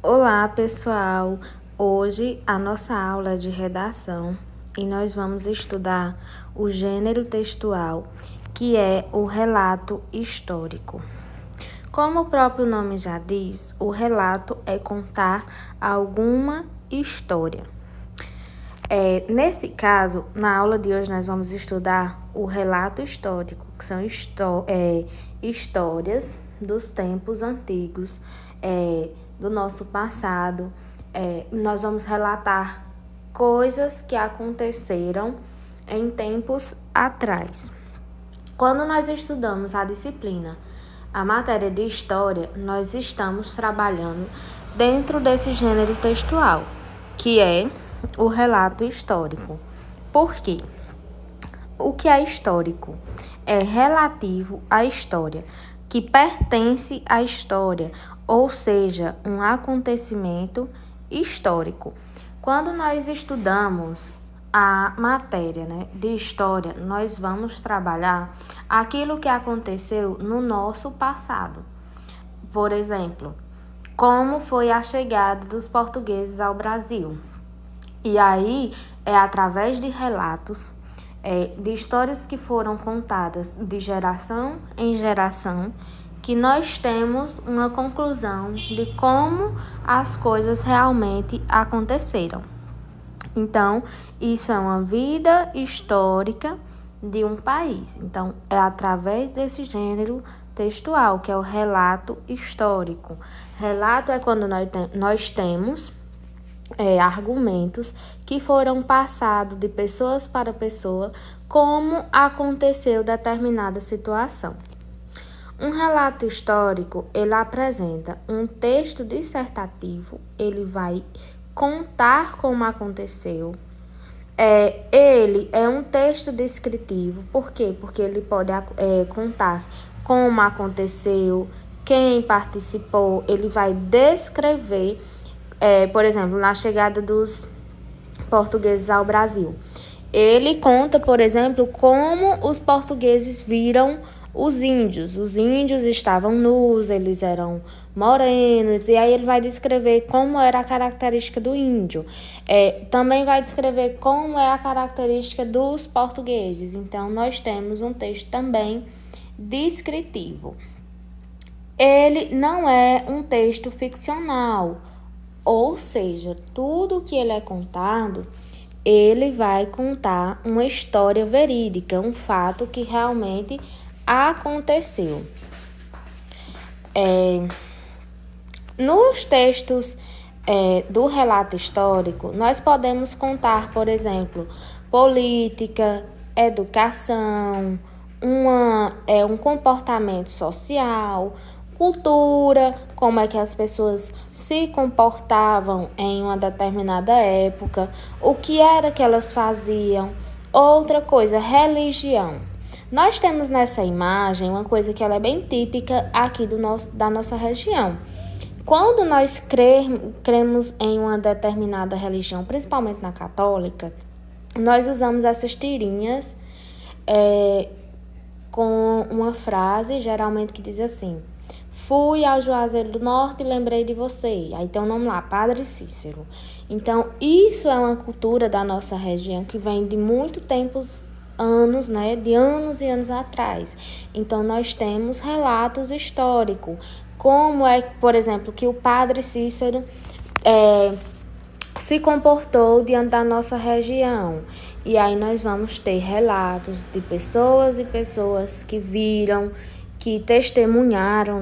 Olá, pessoal! Hoje a nossa aula é de redação e nós vamos estudar o gênero textual, que é o relato histórico. Como o próprio nome já diz, o relato é contar alguma história. Nesse caso, na aula de hoje, nós vamos estudar o relato histórico, que são histórias dos tempos antigos, do nosso passado. Nós vamos relatar coisas que aconteceram em tempos atrás. Quando nós estudamos a disciplina, a matéria de história, nós estamos trabalhando dentro desse gênero textual, que é o relato histórico. Por quê? O que é histórico? É relativo à história, que pertence à história, ou seja, um acontecimento histórico. Quando nós estudamos a matéria, de história, nós vamos trabalhar aquilo que aconteceu no nosso passado. Por exemplo, como foi a chegada dos portugueses ao Brasil. E aí, é através de relatos, de histórias que foram contadas de geração em geração, que nós temos uma conclusão de como as coisas realmente aconteceram. Então, isso é uma vida histórica de um país. Então, é através desse gênero textual, que é o relato histórico. Relato é quando nós temos argumentos que foram passados de pessoas para pessoa, como aconteceu determinada situação. Um relato histórico, ele apresenta um texto dissertativo, ele vai contar como aconteceu. Ele é um texto descritivo, por quê? Porque ele pode contar como aconteceu, quem participou, ele vai descrever, por exemplo, na chegada dos portugueses ao Brasil. Ele conta, por exemplo, como os portugueses viram os índios. Os índios estavam nus, eles eram morenos, e aí ele vai descrever como era a característica do índio. Também vai descrever como é a característica dos portugueses. Então, nós temos um texto também descritivo. Ele não é um texto ficcional, ou seja, tudo que ele é contado, ele vai contar uma história verídica, um fato que realmente aconteceu. Nos textos do relato histórico, nós podemos contar, por exemplo, política, educação, um comportamento social, cultura, como é que as pessoas se comportavam em uma determinada época, o que era que elas faziam. Outra coisa, religião. Nós temos nessa imagem uma coisa que ela é bem típica aqui da nossa região. Quando nós cremos em uma determinada religião, principalmente na católica, nós usamos essas tirinhas com uma frase, geralmente, que diz assim: fui ao Juazeiro do Norte e lembrei de você. Aí tem o nome lá, Padre Cícero. Então, isso é uma cultura da nossa região que vem de muito tempos, anos, de anos e anos atrás. Então, nós temos relatos históricos, como é, por exemplo, que o Padre Cícero se comportou diante da nossa região. E aí nós vamos ter relatos de pessoas e pessoas que viram, que testemunharam,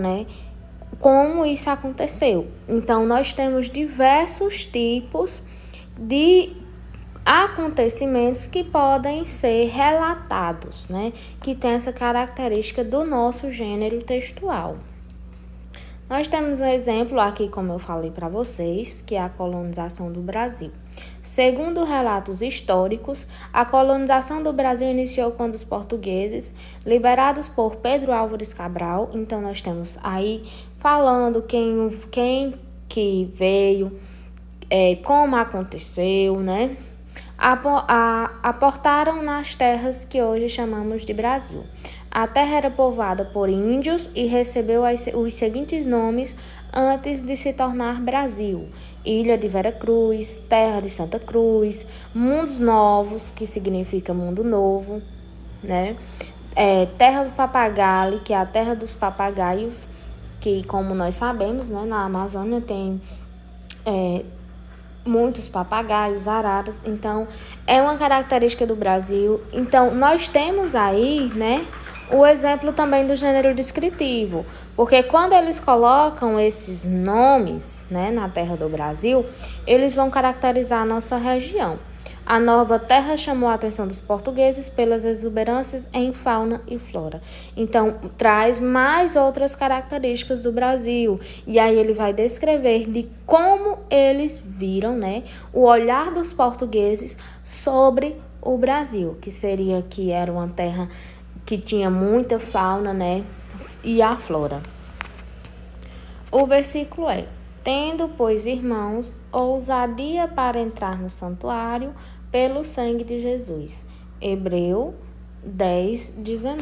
como isso aconteceu. Então, nós temos diversos tipos de acontecimentos que podem ser relatados, que tem essa característica do nosso gênero textual. Nós temos um exemplo aqui, como eu falei para vocês, que é a colonização do Brasil. Segundo relatos históricos, a colonização do Brasil iniciou quando os portugueses, liderados por Pedro Álvares Cabral, então nós temos aí falando quem que veio, como aconteceu, aportaram nas terras que hoje chamamos de Brasil. A terra era povoada por índios e recebeu os seguintes nomes antes de se tornar Brasil. Ilha de Vera Cruz, Terra de Santa Cruz, Mundos Novos, que significa mundo novo, né? Terra do Papagaio, que é a terra dos papagaios, que, como nós sabemos, né, na Amazônia tem muitos papagaios, araras, então é uma característica do Brasil. Então, nós temos aí, né, o exemplo também do gênero descritivo, porque quando eles colocam esses nomes, né, na terra do Brasil, eles vão caracterizar a nossa região. A nova terra chamou a atenção dos portugueses pelas exuberâncias em fauna e flora. Então, traz mais outras características do Brasil. E aí ele vai descrever de como eles viram, né, o olhar dos portugueses sobre o Brasil, que era uma terra que tinha muita fauna, né, e a flora. O versículo é: tendo, pois, irmãos, ousadia para entrar no santuário pelo sangue de Jesus. Hebreu 10:19.